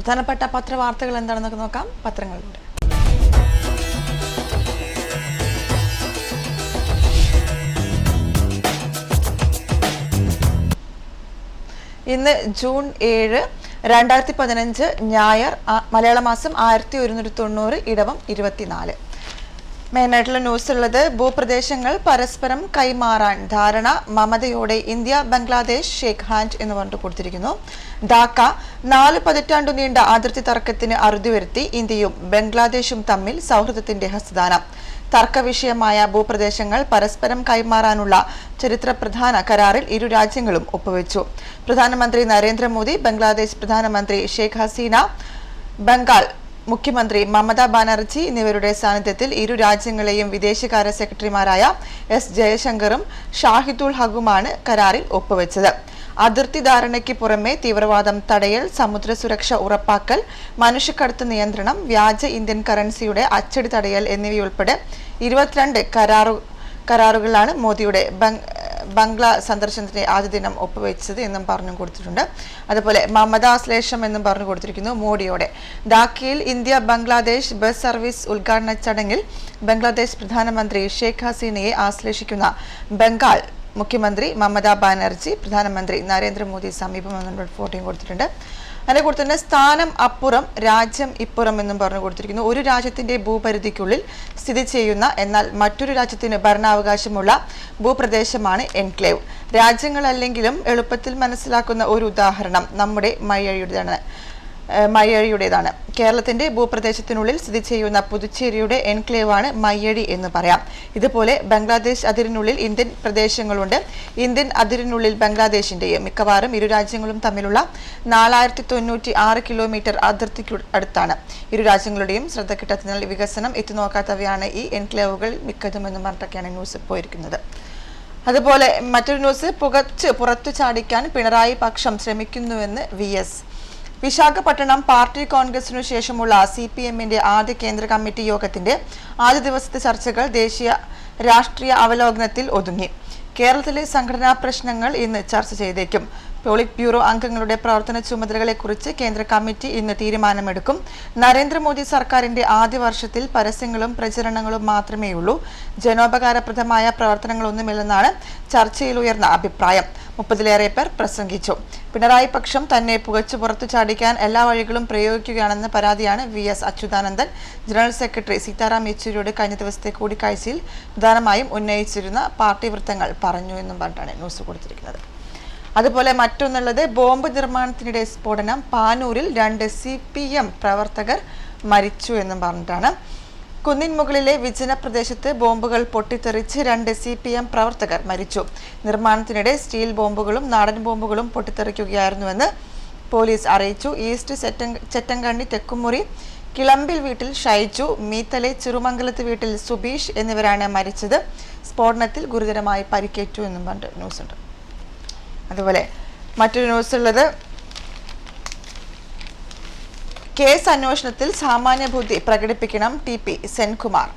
പ്രധാനപ്പെട്ട പത്രവാർത്തകൾ എന്താണെന്നൊക്കെ നോക്കാം പത്രങ്ങളിലൂടെ. ഇന്ന് ജൂൺ 7, 2015 ഞായർ, മലയാള മാസം 1190, ഇടവം 24. മെയിനായിട്ടുള്ള ന്യൂസ് ഉള്ളത്, ഭൂപ്രദേശങ്ങൾ പരസ്പരം കൈമാറാൻ ധാരണ, മമതയോടെ ഇന്ത്യ ബംഗ്ലാദേശ് ഷേക്ക് ഹാൻഡ് എന്ന് പറഞ്ഞിട്ട് കൊടുത്തിരിക്കുന്നു. ധാക്ക, 4 പതിറ്റാണ്ടു നീണ്ട അതിർത്തി തർക്കത്തിന് അറുതി വരുത്തി ഇന്ത്യയും ബംഗ്ലാദേശും തമ്മിൽ സൗഹൃദത്തിന്റെ ഹസ്തദാനം. തർക്കവിഷയമായ ഭൂപ്രദേശങ്ങൾ പരസ്പരം കൈമാറാനുള്ള ചരിത്ര പ്രധാന കരാറിൽ ഇരു രാജ്യങ്ങളും ഒപ്പുവെച്ചു. പ്രധാനമന്ത്രി നരേന്ദ്രമോദി, ബംഗ്ലാദേശ് പ്രധാനമന്ത്രി ഷേഖ് ഹസീന, ബംഗാൾ മുഖ്യമന്ത്രി മമതാ ബാനർജി എന്നിവരുടെ സാന്നിധ്യത്തിൽ ഇരു രാജ്യങ്ങളെയും വിദേശകാര്യ സെക്രട്ടറിമാരായ എസ് ജയശങ്കറും ഷാഹിദുൽ ഹഖുമാണ് കരാറിൽ ഒപ്പുവെച്ചത്. അതിർത്തി ധാരണയ്ക്ക് പുറമെ തീവ്രവാദം തടയൽ, സമുദ്ര സുരക്ഷ ഉറപ്പാക്കൽ, മനുഷ്യക്കടത്ത് നിയന്ത്രണം, വ്യാജ ഇന്ത്യൻ കറൻസിയുടെ അച്ചടി തടയൽ എന്നിവയുൾപ്പെടെ 22 കരാറുകളാണ് മോദിയുടെ ബംഗ്ലാ സന്ദർശനത്തിന്റെ ആദ്യ ദിനം ഒപ്പുവെച്ചത് എന്നും പറഞ്ഞു കൊടുത്തിട്ടുണ്ട്. അതുപോലെ മമതാശ്ലേഷം എന്നും പറഞ്ഞു കൊടുത്തിരിക്കുന്നു. മോഡിയോടെ ധാക്കയിൽ ഇന്ത്യ ബംഗ്ലാദേശ് ബസ് സർവീസ് ഉദ്ഘാടന ചടങ്ങിൽ ബംഗ്ലാദേശ് പ്രധാനമന്ത്രി ഷേഖ് ഹസീനയെ ആശ്ലേഷിക്കുന്ന ബംഗാൾ മുഖ്യമന്ത്രി മമതാ ബാനർജി പ്രധാനമന്ത്രി നരേന്ദ്രമോദി സമീപം എന്നുള്ള ഫോട്ടോയും കൊടുത്തിട്ടുണ്ട്. അതിനെ കൂടെ തന്നെ സ്ഥാനം അപ്പുറം രാജ്യം ഇപ്പുറം എന്നും പറഞ്ഞു കൊടുത്തിരിക്കുന്നു. ഒരു രാജ്യത്തിന്റെ ഭൂപരിധിക്കുള്ളിൽ സ്ഥിതി ചെയ്യുന്ന എന്നാൽ മറ്റൊരു രാജ്യത്തിന് ഭരണാവകാശമുള്ള ഭൂപ്രദേശമാണ് എൻക്ലേവ്. രാജ്യങ്ങളല്ലെങ്കിലും എളുപ്പത്തിൽ മനസ്സിലാക്കുന്ന ഒരു ഉദാഹരണം നമ്മുടെ മയ്യഴിയുടേതാണ്. കേരളത്തിന്റെ ഭൂപ്രദേശത്തിനുള്ളിൽ സ്ഥിതി ചെയ്യുന്ന പുതുച്ചേരിയുടെ എൻക്ലേവാണ് മയ്യഴി എന്ന് പറയാം. ഇതുപോലെ ബംഗ്ലാദേശ് അതിരിനുള്ളിൽ ഇന്ത്യൻ പ്രദേശങ്ങളുണ്ട്. ഇന്ത്യൻ അതിരിനുള്ളിൽ ബംഗ്ലാദേശിന്റെയും. മിക്കവാറും ഇരു രാജ്യങ്ങളും തമ്മിലുള്ള 4096 കിലോമീറ്റർ അതിർത്തിക്ക് അടുത്താണ്. ഇരു രാജ്യങ്ങളുടെയും ശ്രദ്ധ കിട്ടാത്തതിനാൽ വികസനം എത്തിനോക്കാത്തവയാണ് ഈ എൻക്ലേവുകൾ മിക്കതും എന്ന് പറഞ്ഞിട്ടൊക്കെയാണ് ന്യൂസ് പോയിരിക്കുന്നത്. അതുപോലെ മറ്റൊരു ന്യൂസ്, പുറത്തു ചാടിക്കാൻ പിണറായി പക്ഷം ശ്രമിക്കുന്നുവെന്ന് VS. വിശാഖപട്ടണം പാർട്ടി കോൺഗ്രസിനു ശേഷമുള്ള CPM-ന്റെ ആദ്യ കേന്ദ്ര കമ്മിറ്റി യോഗത്തിന്റെ ആദ്യ ദിവസത്തെ ചർച്ചകൾ ദേശീയ രാഷ്ട്രീയ അവലോകനത്തിൽ ഒതുങ്ങി. കേരളത്തിലെ സംഘടനാ പ്രശ്നങ്ങൾ ഇന്ന് ചർച്ച ചെയ്തേക്കും. പോളിറ്റ് ബ്യൂറോ അംഗങ്ങളുടെ പ്രവർത്തന ചുമതലകളെക്കുറിച്ച് കേന്ദ്ര കമ്മിറ്റി ഇന്ന് തീരുമാനമെടുക്കും. നരേന്ദ്രമോദി സർക്കാരിന്റെ ആദ്യ വർഷത്തിൽ പരസ്യങ്ങളും പ്രചരണങ്ങളും മാത്രമേയുള്ളൂ. ജനോപകാരപ്രദമായ പ്രവർത്തനങ്ങളൊന്നുമില്ലെന്നാണ് ചർച്ചയിൽ ഉയർന്ന അഭിപ്രായം. 30-ലേറെ പേർ പ്രസംഗിച്ചു. പിണറായി പക്ഷം തന്നെ പുറത്തു ചാടിക്കാൻ എല്ലാ വഴികളും പ്രയോഗിക്കുകയാണെന്ന പരാതിയാണ് VS Achuthanandan general secretary Sitaram യെച്ചൂരിയോട് കഴിഞ്ഞ ദിവസത്തെ കൂടിക്കാഴ്ചയിൽ പ്രധാനമായും ഉന്നയിച്ചിരുന്ന പാർട്ടി വൃത്തങ്ങൾ പറഞ്ഞു എന്നും പറഞ്ഞിട്ടാണ് ന്യൂസ് കൊടുത്തിരിക്കുന്നത്. അതുപോലെ മറ്റൊന്നുള്ളത്, ബോംബ് നിർമ്മാണത്തിനിടെ സ്ഫോടനം, പാനൂരിൽ 2 CPM പ്രവർത്തകർ മരിച്ചു എന്നും പറഞ്ഞിട്ടാണ്. കുന്നിൻ മുകളിലെ വിജന പ്രദേശത്ത് ബോംബുകൾ പൊട്ടിത്തെറിച്ച് 2 CPM പ്രവർത്തകർ മരിച്ചു. നിർമ്മാണത്തിനിടെ സ്റ്റീൽ ബോംബുകളും നാടൻ ബോംബുകളും പൊട്ടിത്തെറിക്കുകയായിരുന്നുവെന്ന് പോലീസ് അറിയിച്ചു. ഈസ്റ്റ് ചെറ്റങ്കണ്ണി തെക്കുമുറി കിളമ്പിൽ വീട്ടിൽ ഷൈജു, മീത്തലെ ചെറുമംഗലത്ത് വീട്ടിൽ സുബീഷ് എന്നിവരാണ് മരിച്ചത്. സ്ഫോടനത്തിൽ ഗുരുതരമായി പരിക്കേറ്റു എന്നും പറഞ്ഞിട്ട് ന്യൂസുണ്ട്. അതുപോലെ മറ്റൊരു ന്യൂസ് ഉള്ളത്, കേസ് അന്വേഷണത്തിൽ സാമാന്യ ബുദ്ധി പ്രകടിപ്പിക്കണം TP സെൻകുമാർ.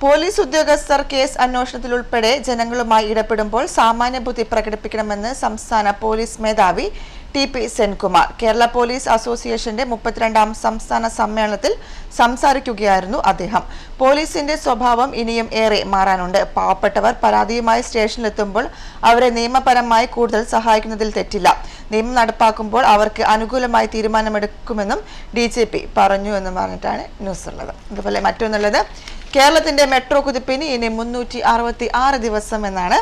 പോലീസ് ഉദ്യോഗസ്ഥർ കേസ് അന്വേഷണത്തിൽ ഉൾപ്പെടെ ജനങ്ങളുമായി ഇടപെടുമ്പോൾ സാമാന്യ ബുദ്ധി പ്രകടിപ്പിക്കണമെന്ന് സംസ്ഥാന പോലീസ് മേധാവി TP സെൻകുമാർ കേരള പോലീസ് അസോസിയേഷന്റെ 32ാം സംസ്ഥാന സമ്മേളനത്തിൽ സംസാരിക്കുകയായിരുന്നു അദ്ദേഹം. പോലീസിന്റെ സ്വഭാവം ഇനിയും ഏറെ മാറാനുണ്ട്. പാവപ്പെട്ടവർ പരാതിയുമായി സ്റ്റേഷനിലെത്തുമ്പോൾ അവരെ നിയമപരമായി കൂടുതൽ സഹായിക്കുന്നതിൽ തെറ്റില്ല. നിയമം നടപ്പാക്കുമ്പോൾ അവർക്ക് അനുകൂലമായി തീരുമാനമെടുക്കുമെന്നും DGP പറഞ്ഞു എന്നും പറഞ്ഞിട്ടാണ് ന്യൂസ് ഉള്ളത്. അതുപോലെ മറ്റൊന്നുള്ളത്, കേരളത്തിന്റെ മെട്രോ കുതിപ്പിന് ഇനി 366 ദിവസം എന്നാണ്.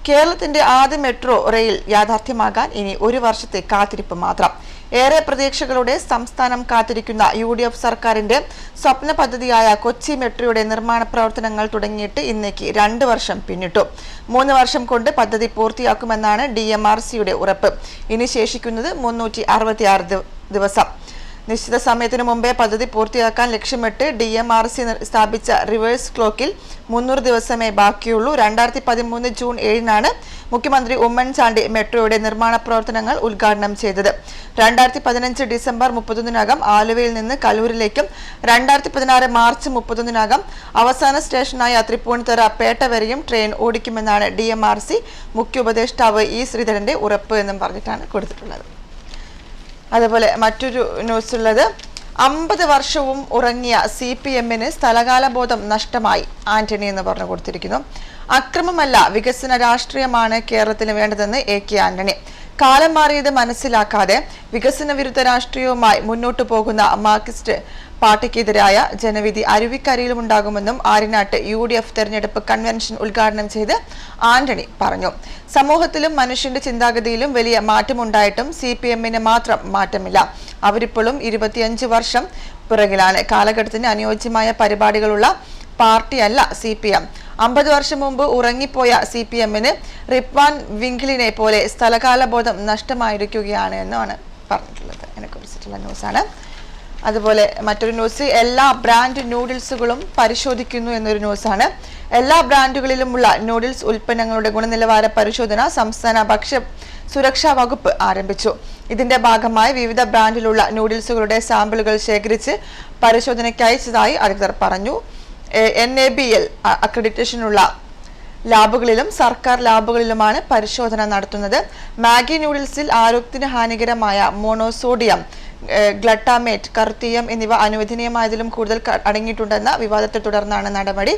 കേരളത്തിന്റെ ആദ്യ മെട്രോ റെയിൽ യാഥാർത്ഥ്യമാകാൻ ഇനി 1 വർഷത്തെ കാത്തിരിപ്പ് മാത്രം. ഏറെ പ്രതീക്ഷകളുടെ സംസ്ഥാനം കാത്തിരിക്കുന്ന UDF സർക്കാരിന്റെ സ്വപ്ന പദ്ധതിയായ കൊച്ചി മെട്രോയുടെ നിർമ്മാണ പ്രവർത്തനങ്ങൾ തുടങ്ങിയിട്ട് ഇന്നേക്ക് 2 വർഷം പിന്നിട്ടു. 3 വർഷം കൊണ്ട് പദ്ധതി പൂർത്തിയാക്കുമെന്നാണ് DMRCയുടെ ഉറപ്പ്. ഇനി ശേഷിക്കുന്നത് 366 ദിവസം. നിശ്ചിത സമയത്തിന് മുമ്പേ പദ്ധതി പൂർത്തിയാക്കാൻ ലക്ഷ്യമിട്ട് DMRC സ്ഥാപിച്ച റിവേഴ്സ് ക്ലോക്കിൽ 300 ദിവസമേ ബാക്കിയുള്ളൂ. 2013 ജൂൺ 7-നാണ് മുഖ്യമന്ത്രി ഉമ്മൻചാണ്ടി മെട്രോയുടെ നിർമ്മാണ പ്രവർത്തനങ്ങൾ ഉദ്ഘാടനം ചെയ്തത്. 2015 ഡിസംബർ 31-നകം ആലുവയിൽ നിന്ന് കലൂരിലേക്കും 2016 മാർച്ച് 31-നകം അവസാന സ്റ്റേഷനായ തൃപ്പൂണിത്തുറ പേട്ട വരെയും ട്രെയിൻ ഓടിക്കുമെന്നാണ് DMRC മുഖ്യ ഉപദേഷ്ടാവ് E ശ്രീധരന്റെ ഉറപ്പ് എന്നും പറഞ്ഞിട്ടാണ് കൊടുത്തിട്ടുള്ളത്. അതുപോലെ മറ്റൊരു ന്യൂസ് ഉള്ളത് 50 വർഷവും ഉറങ്ങിയ CPM-ന് സ്ഥലകാലബോധം നഷ്ടമായി ആന്റണി എന്ന് പറഞ്ഞു കൊടുത്തിരിക്കുന്നു. അക്രമമല്ല വികസന രാഷ്ട്രീയമാണ് കേരളത്തിന് വേണ്ടതെന്ന് AK ആന്റണി. കാലം മാറിയത് മനസ്സിലാക്കാതെ വികസന വിരുദ്ധ രാഷ്ട്രീയവുമായി മുന്നോട്ടു പോകുന്ന മാർക്സിസ്റ്റ് പാർട്ടിക്കെതിരായ ജനവിധി അരുവിക്കരയിലും ഉണ്ടാകുമെന്നും ആര്യനാട്ട് UDF തെരഞ്ഞെടുപ്പ് കൺവെൻഷൻ ഉദ്ഘാടനം ചെയ്ത് ആന്റണി പറഞ്ഞു. സമൂഹത്തിലും മനുഷ്യന്റെ ചിന്താഗതിയിലും വലിയ മാറ്റമുണ്ടായിട്ടും CPM-ന് മാത്രം മാറ്റമില്ല. അവരിപ്പോഴും 25 വർഷം പിറകിലാണ്. കാലഘട്ടത്തിന് അനുയോജ്യമായ പരിപാടികളുള്ള പാർട്ടിയല്ല CPM. 50 വർഷം മുമ്പ് ഉറങ്ങിപ്പോയ CPM-ന് റിപ്വാൻ വിങ്കിളിനെ പോലെ സ്ഥലകാലബോധം നഷ്ടമായിരിക്കുകയാണ് എന്നാണ് പറഞ്ഞിട്ടുള്ളത്. അതിനെക്കുറിച്ചിട്ടുള്ള ന്യൂസാണ്. അതുപോലെ മറ്റൊരു ന്യൂസ്, എല്ലാ ബ്രാൻഡ് നൂഡിൽസുകളും പരിശോധിക്കുന്നു എന്നൊരു ന്യൂസാണ്. എല്ലാ ബ്രാൻഡുകളിലുമുള്ള നൂഡിൽസ് ഉൽപ്പന്നങ്ങളുടെ ഗുണനിലവാര പരിശോധന സംസ്ഥാന ഭക്ഷ്യ സുരക്ഷാ വകുപ്പ് ആരംഭിച്ചു. ഇതിന്റെ ഭാഗമായി വിവിധ ബ്രാൻഡിലുള്ള നൂഡിൽസുകളുടെ സാമ്പിളുകൾ ശേഖരിച്ച് പരിശോധനയ്ക്ക് അയച്ചതായി അധികൃതർ പറഞ്ഞു. NABL അക്രഡിറ്റേഷനുള്ള ലാബുകളിലും സർക്കാർ ലാബുകളിലുമാണ് പരിശോധന നടത്തുന്നത്. മാഗി നൂഡിൽസിൽ ആരോഗ്യത്തിന് ഹാനികരമായ മോണോസോഡിയം, ഗ്ലട്ടാമേറ്റ്, കറുത്തീയം എന്നിവ അനുവദനീയമായതിലും കൂടുതൽ അടങ്ങിയിട്ടുണ്ടെന്ന വിവാദത്തെ തുടർന്നാണ് നടപടി.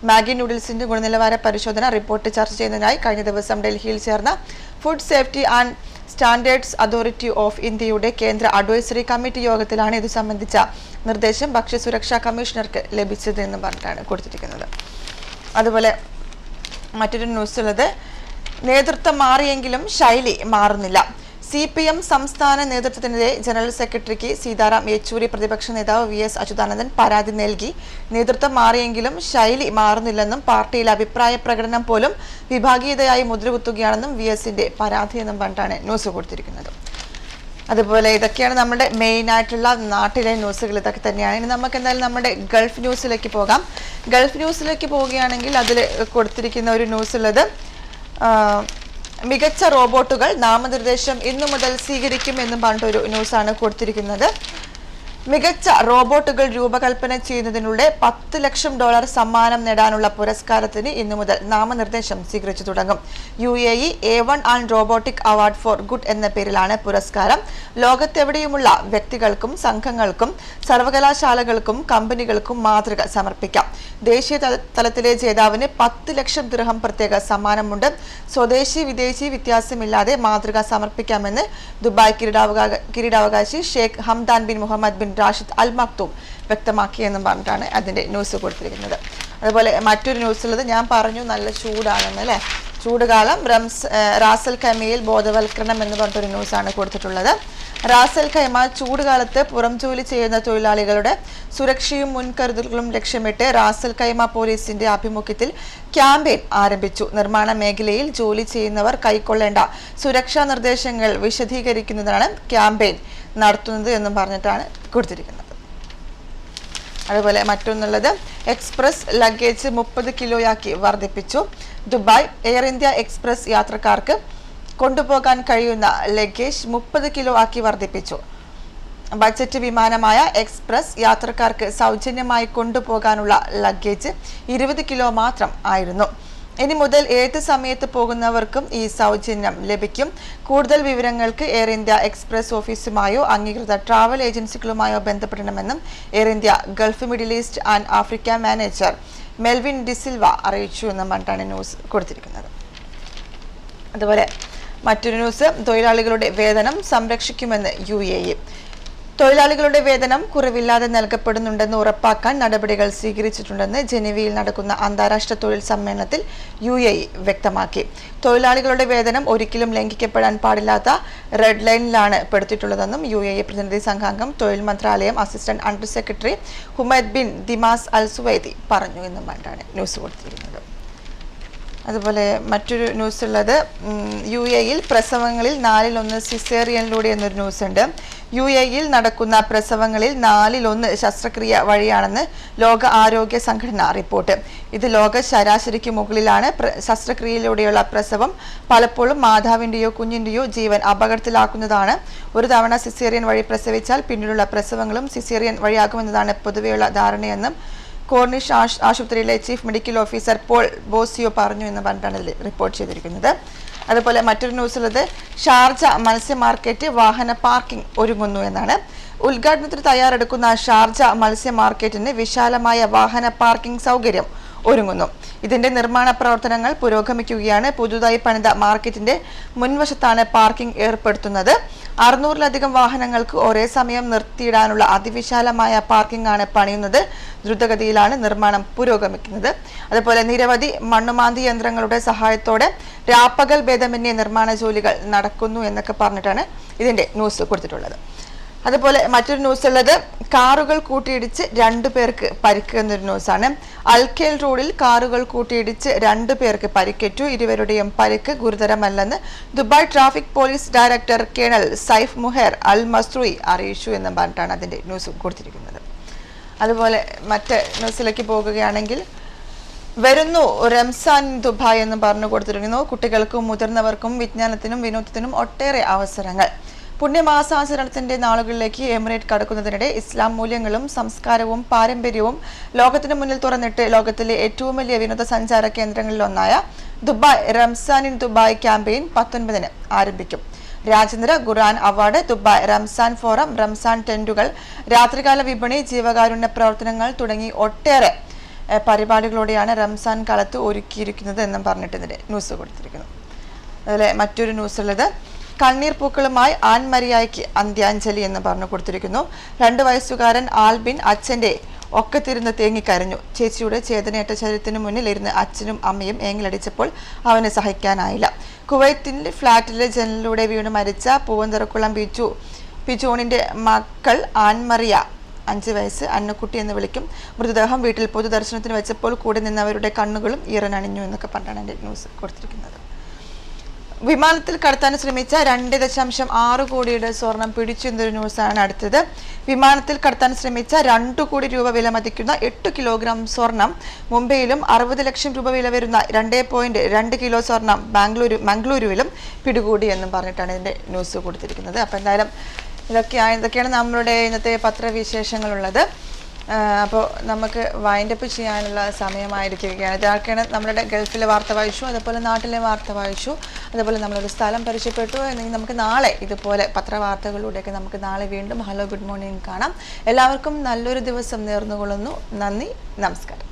മാഗി നൂഡിൽസിന്റെ ഗുണനിലവാര പരിശോധന റിപ്പോർട്ട് ചർച്ച ചെയ്യുന്നതിനായി കഴിഞ്ഞ ദിവസം ഡൽഹിയിൽ ചേർന്ന food safety and standards authority of ഇന്ത്യയുടെ കേന്ദ്ര അഡ്വൈസറി കമ്മിറ്റി യോഗത്തിലാണ് ഇത് സംബന്ധിച്ച നിർദ്ദേശം ഭക്ഷ്യസുരക്ഷാ കമ്മീഷണർക്ക് ലഭിച്ചത് എന്ന് പറഞ്ഞിട്ടാണ് കൊടുത്തിരിക്കുന്നത്. അതുപോലെ മറ്റൊരു ന്യൂസ് ഉള്ളത്, നേതൃത്വം മാറിയെങ്കിലും ശൈലി മാറുന്നില്ല. CPM സംസ്ഥാന നേതൃത്വത്തിനെതിരെ ജനറൽ സെക്രട്ടറിക്ക് സീതാറാം യെച്ചൂരി പ്രതിപക്ഷ നേതാവ് VS അച്യുതാനന്ദൻ പരാതി നൽകി. നേതൃത്വം മാറിയെങ്കിലും ശൈലി മാറുന്നില്ലെന്നും പാർട്ടിയിലെ അഭിപ്രായ പ്രകടനം പോലും വിഭാഗീയതയായി മുദ്രകുത്തുകയാണെന്നും VS-ന്റെ പരാതി എന്നും പറഞ്ഞിട്ടാണ് ന്യൂസ് കൊടുത്തിരിക്കുന്നത്. അതുപോലെ ഇതൊക്കെയാണ് നമ്മുടെ മെയിൻ ആയിട്ടുള്ള നാട്ടിലെ ന്യൂസുകൾ. ഇതൊക്കെ തന്നെയാണ്. ഇനി നമുക്ക് എന്തായാലും നമ്മുടെ ഗൾഫ് ന്യൂസിലേക്ക് പോകാം. ഗൾഫ് ന്യൂസിലേക്ക് പോവുകയാണെങ്കിൽ അതിൽ കൊടുത്തിരിക്കുന്ന ഒരു ന്യൂസ് ഉള്ളത്, മികച്ച റോബോട്ടുകൾ നാമനിർദ്ദേശം ഇന്നു മുതൽ സ്വീകരിക്കും എന്നും പറഞ്ഞിട്ടൊരു ന്യൂസാണ് കൊടുത്തിരിക്കുന്നത്. മികച്ച റോബോട്ടുകൾ രൂപകൽപ്പന ചെയ്യുന്നതിനുള്ള $10 ലക്ഷം സമ്മാനം നേടാനുള്ള പുരസ്കാരത്തിന് ഇന്നു മുതൽ നാമനിർദ്ദേശം സ്വീകരിച്ചു തുടങ്ങും. UAE A1 and robotic award for good എന്ന പേരിലാണ് പുരസ്കാരം. ലോകത്തെവിടെയുമുള്ള വ്യക്തികൾക്കും സംഘങ്ങൾക്കും സർവകലാശാലകൾക്കും കമ്പനികൾക്കും മാതൃക സമർപ്പിക്കാം. ദേശീയ തലത്തിലെ ജേതാവിന് 10 ലക്ഷം ദിർഹം പ്രത്യേക സമ്മാനമുണ്ട്. സ്വദേശി വിദേശി വ്യത്യാസമില്ലാതെ മാതൃക സമർപ്പിക്കാമെന്ന് ദുബായ് കിരീടാവകാശി Sheikh Hamdan bin Mohammed bin Rashid Al Maktoum വ്യക്തമാക്കിയെന്നും പറഞ്ഞിട്ടാണ് അതിന്റെ ന്യൂസ് കൊടുത്തിരിക്കുന്നത്. അതുപോലെ മറ്റൊരു ന്യൂസ് ഉള്ളത്, ഞാൻ പറഞ്ഞു നല്ല ചൂടാണെന്ന് അല്ലേ. ചൂടുകാലം റാസൽ ഖൈമയിൽ ബോധവൽക്കരണം എന്ന് പറഞ്ഞിട്ടൊരു ന്യൂസാണ് കൊടുത്തിട്ടുള്ളത്. റാസൽ ഖൈമ ചൂടുകാലത്ത് പുറം ജോലി ചെയ്യുന്ന തൊഴിലാളികളുടെ സുരക്ഷയും മുൻകരുതലുകളും ലക്ഷ്യമിട്ട് റാസൽ ഖൈമ പോലീസിന്റെ ആഭിമുഖ്യത്തിൽ ക്യാമ്പയിൻ ആരംഭിച്ചു. നിർമ്മാണ മേഖലയിൽ ജോലി ചെയ്യുന്നവർ കൈക്കൊള്ളേണ്ട സുരക്ഷാ നിർദ്ദേശങ്ങൾ വിശദീകരിക്കുന്നതാണ് ക്യാമ്പയിൻ നടത്തുന്നത് എന്നും പറഞ്ഞിട്ടാണ് കൊടുത്തിരിക്കുന്നത്. അതുപോലെ മറ്റൊന്നുള്ളത്, എക്സ്പ്രസ് ലഗേജ് 30 കിലോയാക്കി വർദ്ധിപ്പിച്ചു. ദുബായ് എയർ ഇന്ത്യ എക്സ്പ്രസ് യാത്രക്കാർക്ക് കൊണ്ടുപോകാൻ കഴിയുന്ന ലഗേജ് 30 കിലോ ആക്കി വർദ്ധിപ്പിച്ചു. ബജറ്റ് വിമാനമായ എക്സ്പ്രസ് യാത്രക്കാർക്ക് സൗജന്യമായി കൊണ്ടുപോകാനുള്ള ലഗേജ് 20 കിലോ മാത്രം ആയിരുന്നു. ഇനി മുതൽ ഏത് സമയത്ത് പോകുന്നവർക്കും ഈ സൗജന്യം ലഭിക്കും. കൂടുതൽ വിവരങ്ങൾക്ക് എയർ ഇന്ത്യ എക്സ്പ്രസ് ഓഫീസുമായോ അംഗീകൃത ട്രാവൽ ഏജൻസികളുമായോ ബന്ധപ്പെടണമെന്നും air India Gulf Middle East and Africa manager Melvin D'Silva അറിയിച്ചു എന്നും പറഞ്ഞിട്ടാണ് ന്യൂസ് കൊടുത്തിരിക്കുന്നത്. അതുപോലെ മറ്റൊരു ന്യൂസ്, തൊഴിലാളികളുടെ വേതനം സംരക്ഷിക്കുമെന്ന് UAE. തൊഴിലാളികളുടെ വേതനം കുറവില്ലാതെ നൽകപ്പെടുന്നുണ്ടെന്ന് ഉറപ്പാക്കാൻ നടപടികൾ സ്വീകരിച്ചിട്ടുണ്ടെന്ന് ജനീവയിൽ നടക്കുന്ന അന്താരാഷ്ട്ര തൊഴിൽ സമ്മേളനത്തിൽ UAE വ്യക്തമാക്കി. തൊഴിലാളികളുടെ വേതനം ഒരിക്കലും ലംഘിക്കപ്പെടാൻ പാടില്ലാത്ത റെഡ് ലൈനിലാണ് പെടുത്തിയിട്ടുള്ളതെന്നും UAE പ്രതിനിധി സംഘാംഗം തൊഴിൽ മന്ത്രാലയം assistant under secretary Humaid bin Dimas Al Suwaidi പറഞ്ഞു എന്നും പറഞ്ഞാണ് ന്യൂസ് കൊടുത്തിരിക്കുന്നത്. അതുപോലെ മറ്റൊരു ന്യൂസ് ഉള്ളത്, UAE-യിൽ പ്രസവങ്ങളിൽ 4-1 സിസേറിയനിലൂടെ എന്നൊരു ന്യൂസ് ഉണ്ട്. UAE-യിൽ നടക്കുന്ന പ്രസവങ്ങളിൽ 4-1 ശസ്ത്രക്രിയ വഴിയാണെന്ന് ലോക ആരോഗ്യ സംഘടന റിപ്പോർട്ട്. ഇത് ലോക ശരാശരിക്ക് മുകളിലാണ്. ശസ്ത്രക്രിയയിലൂടെയുള്ള പ്രസവം പലപ്പോഴും മാതാവിൻ്റെയോ കുഞ്ഞിൻ്റെയോ ജീവൻ അപകടത്തിലാക്കുന്നതാണ്. ഒരു തവണ സിസേറിയൻ വഴി പ്രസവിച്ചാൽ പിന്നീടുള്ള പ്രസവങ്ങളും സിസേറിയൻ വഴിയാകുമെന്നതാണ് പൊതുവെയുള്ള ധാരണയെന്നും കോർണിഷ് ആശുപത്രിയിലെ ചീഫ് മെഡിക്കൽ ഓഫീസർ പോൾ ബോസിയോ പറഞ്ഞു എന്ന് പറഞ്ഞിട്ടാണ് റിപ്പോർട്ട് ചെയ്തിരിക്കുന്നത്. അതുപോലെ മറ്റൊരു ന്യൂസ് ഉള്ളത് ഷാർജ മത്സ്യ മാർക്കറ്റ് വാഹന പാർക്കിംഗ് ഒരുങ്ങുന്നു എന്നാണ്. ഉദ്ഘാടനത്തിന് തയ്യാറെടുക്കുന്ന ഷാർജ മത്സ്യ മാർക്കറ്റിന് വിശാലമായ വാഹന പാർക്കിംഗ് സൗകര്യം ഒരുങ്ങുന്നു. ഇതിന്റെ നിർമ്മാണ പ്രവർത്തനങ്ങൾ പുരോഗമിക്കുകയാണ്. പുതുതായി പണിത മാർക്കറ്റിന്റെ മുൻവശത്താണ് പാർക്കിംഗ് ഏർപ്പെടുത്തുന്നത്. 600-ലധികം വാഹനങ്ങൾക്ക് ഒരേ സമയം നിർത്തിയിടാനുള്ള അതിവിശാലമായ പാർക്കിംഗ് ആണ് പണിയുന്നത്. ദ്രുതഗതിയിലാണ് നിർമ്മാണം പുരോഗമിക്കുന്നത്. അതുപോലെ നിരവധി മണ്ണുമാന്തി യന്ത്രങ്ങളുടെ സഹായത്തോടെ രാപ്പകൽ ഭേദമന്യേ നിർമ്മാണ ജോലികൾ നടക്കുന്നു എന്നൊക്കെ പറഞ്ഞിട്ടാണ് ഇതിന്റെ ന്യൂസ് കൊടുത്തിട്ടുള്ളത്. അതുപോലെ മറ്റൊരു ന്യൂസ് ഉള്ളത് കാറുകൾ കൂട്ടിയിടിച്ച് 2 പേർക്ക് പരിക്ക് എന്നൊരു ന്യൂസാണ്. അൽഖേൽ റോഡിൽ കാറുകൾ കൂട്ടിയിടിച്ച് 2 പേർക്ക് പരിക്കേറ്റു. ഇരുവരുടെയും പരിക്ക് ഗുരുതരമല്ലെന്ന് Dubai traffic police director colonel Saif Muheer Al Mazrouei അറിയിച്ചു എന്ന് പറഞ്ഞിട്ടാണ് അതിന്റെ ന്യൂസ് കൊടുത്തിരിക്കുന്നത്. അതുപോലെ മറ്റ് ന്യൂസിലേക്ക് പോകുകയാണെങ്കിൽ വരുന്നു റംസാൻ ദുബായ് എന്ന് പറഞ്ഞു കൊടുത്തിരിക്കുന്നു. കുട്ടികൾക്കും മുതിർന്നവർക്കും വിജ്ഞാനത്തിനും വിനോദത്തിനും ഒട്ടേറെ അവസരങ്ങൾ. പുണ്യമാസാചരണത്തിന്റെ നാളുകളിലേക്ക് എമിറേറ്റ് കടക്കുന്നതിനിടെ ഇസ്ലാം മൂല്യങ്ങളും സംസ്കാരവും പാരമ്പര്യവും ലോകത്തിന് മുന്നിൽ തുറന്നിട്ട് ലോകത്തിലെ ഏറ്റവും വലിയ വിനോദസഞ്ചാര കേന്ദ്രങ്ങളിലൊന്നായ Dubai Ramzan in Dubai campaign 19-ന് ആരംഭിക്കും. രാജ്യാന്തര Quran award, Dubai Ramzan forum, Ramzan ടെന്റുകൾ, രാത്രികാല വിപണി, ജീവകാരുണ്യ പ്രവർത്തനങ്ങൾ തുടങ്ങി ഒട്ടേറെ പരിപാടികളോടെയാണ് റംസാൻ കാലത്ത് ഒരുക്കിയിരിക്കുന്നത് എന്നും പറഞ്ഞിട്ട് ഇതിന്റെ ന്യൂസ് കൊടുത്തിരിക്കുന്നു. അതുപോലെ മറ്റൊരു ന്യൂസ് ഉള്ളത് കണ്ണീർ പൂക്കളുമായി ആൻമരിയായ്ക്ക് അന്ത്യാഞ്ജലി എന്ന് പറഞ്ഞു കൊടുത്തിരിക്കുന്നു. 2 വയസ്സുകാരൻ ആൽബിൻ അച്ഛന്റെ ഒക്കത്തിരുന്ന് തേങ്ങിക്കരഞ്ഞു. ചേച്ചിയുടെ ചേതനയേറ്റ ശരീരത്തിനു മുന്നിൽ ഇരുന്ന് അച്ഛനും അമ്മയും ഏങ്ങിലടിച്ചപ്പോൾ അവന് സഹിക്കാനായില്ല. കുവൈറ്റിന്റെ ഫ്ളാറ്റിലെ ജനലിലൂടെ വീണ് മരിച്ച പൂവന്തറക്കുളം പിജോണിന്റെ മക്കൾ ആൻമറിയ 5 വയസ്സ് അന്നക്കുട്ടി എന്ന് വിളിക്കും. മൃതദേഹം വീട്ടിൽ പൊതുദർശനത്തിന് വെച്ചപ്പോൾ കൂടെ നിന്നവരുടെ കണ്ണുകളും ഈറനണിഞ്ഞു എന്നൊക്കെ പറഞ്ഞാണ് എൻ്റെ ന്യൂസ് കൊടുത്തിരിക്കുന്നത്. വിമാനത്തിൽ കടത്താൻ ശ്രമിച്ച 2.6 കോടിയുടെ സ്വർണം പിടിച്ചു എന്നൊരു ന്യൂസാണ് അടുത്തത്. വിമാനത്തിൽ കടത്താൻ ശ്രമിച്ച 2 കോടി രൂപ വില മതിക്കുന്ന 8 കിലോഗ്രാം സ്വർണം മുംബൈയിലും 60 ലക്ഷം രൂപ വില വരുന്ന 2.2 കിലോ സ്വർണം മംഗളൂരുവിലും പിടികൂടി എന്നും പറഞ്ഞിട്ടാണ് ഇതിന്റെ ന്യൂസ് കൊടുത്തിരിക്കുന്നത്. അപ്പോൾ എന്തായാലും ഇതൊക്കെയാണ് നമ്മളുടെ ഇന്നത്തെ പത്രവിശേഷങ്ങളുള്ളത്. അപ്പോൾ നമുക്ക് വൈൻഡപ്പ് ചെയ്യാനുള്ള സമയമായിരിക്കുകയാണ്. ഇതൊക്കെയാണ് നമ്മളുടെ ഗൾഫിലെ വാർത്ത വായിച്ചു, അതുപോലെ നാട്ടിലെ വാർത്ത വായിച്ചു, അതുപോലെ നമ്മളൊരു സ്ഥലം പരിചയപ്പെട്ടു. എന്നെങ്കിൽ നമുക്ക് നാളെ ഇതുപോലെ പത്രവാർത്തകളിലൂടെയൊക്കെ നമുക്ക് നാളെ വീണ്ടും ഹലോ ഗുഡ് മോർണിംഗ് കാണാം. എല്ലാവർക്കും നല്ലൊരു ദിവസം നേർന്നുകൊള്ളുന്നു. നന്ദി, നമസ്കാരം.